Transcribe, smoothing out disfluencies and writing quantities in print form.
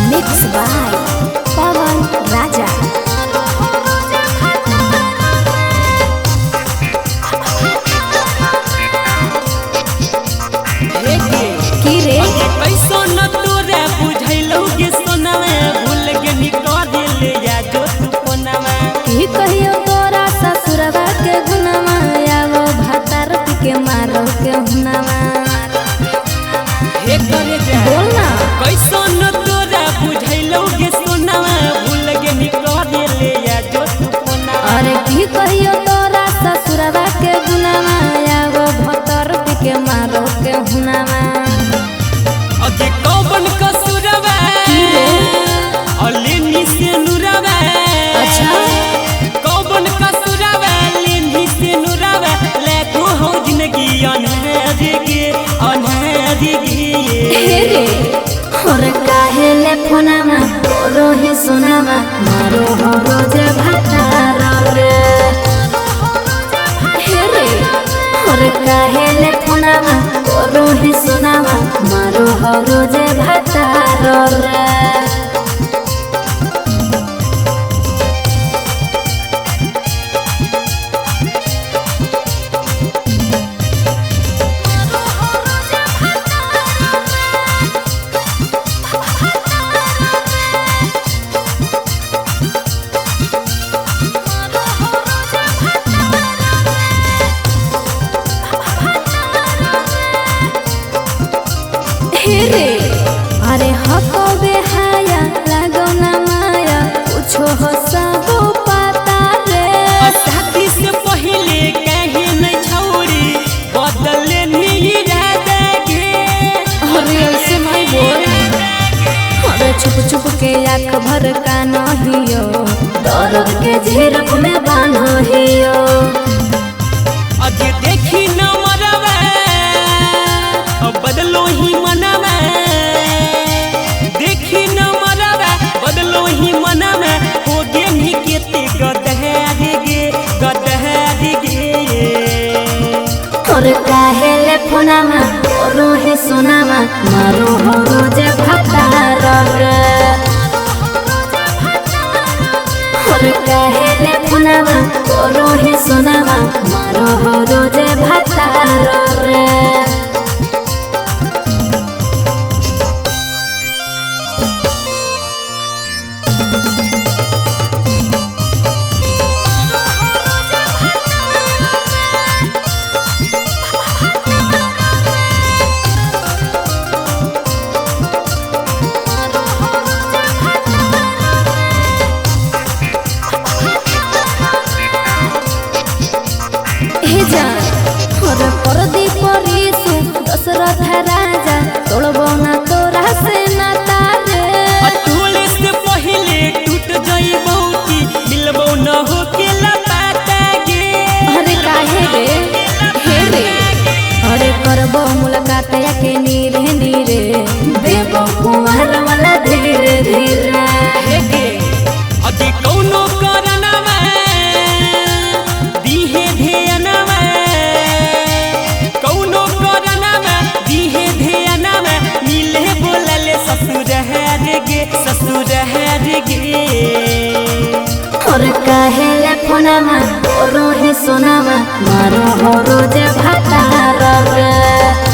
Mixed by Pawan Raja. कहियो तोरा ससुरवा के गुनवा आवो भातार के मारो के हुनवा बोल ना कैसो न तोरा बुझैलो गे सोनावा भूल गे निकल ले या जो तू कोना। अरे की कहियो तोरा ससुरवा के गुनवा आवो भातार के मारो के हुनवा अजे कौन कसुरवा अलेनी से नुरवा। अच्छा और काहे ले फोनामा रोही सोनामा मारो हो रोज भातार रे हेरे और काहे ले फोनामा रोही सोनामा मारो हो रोज भातार रे। अरे हको बेहाया लागो ना माया कुछो हो सबो पता रे शादी से पहले कहे नहीं छोड़ी बदले नहीं रहता गे। अरे ऐसे नहीं बोल अरे छुप छुप के आँख भर का नहियो दर्द के झिरक में बान्हियो अजे देखी न मरवा बदलो ही मनवा देखी न मरवा बदलो ही मनवा हो गे नी केते गदहे गे और काहे ले फोनामा रोही सोनामा मारो हो रोज भातार रे और काहे ले फोनामा रोही सोनामा मारो हो रोज भातार रे। और परदी परिसु दशरथ राजा तोड़बो ना तोरा से नाता रे टोले से पहले टूट जाइबो की मिलबो न हो के लपाता गे। अरे काहे रे हे रे अरे करबो मुलाकात के नीरे नीरे देबो कुंवर वाला धीरे धीरे गे अजे कौनो करनवा दीहे ध्यानवा कौनो करनवा दीहे ध्यानवा मिले बोलले ससुर है गे और काहे ले फोनामा रोही सोनामा मारो हो रोज भातार रे।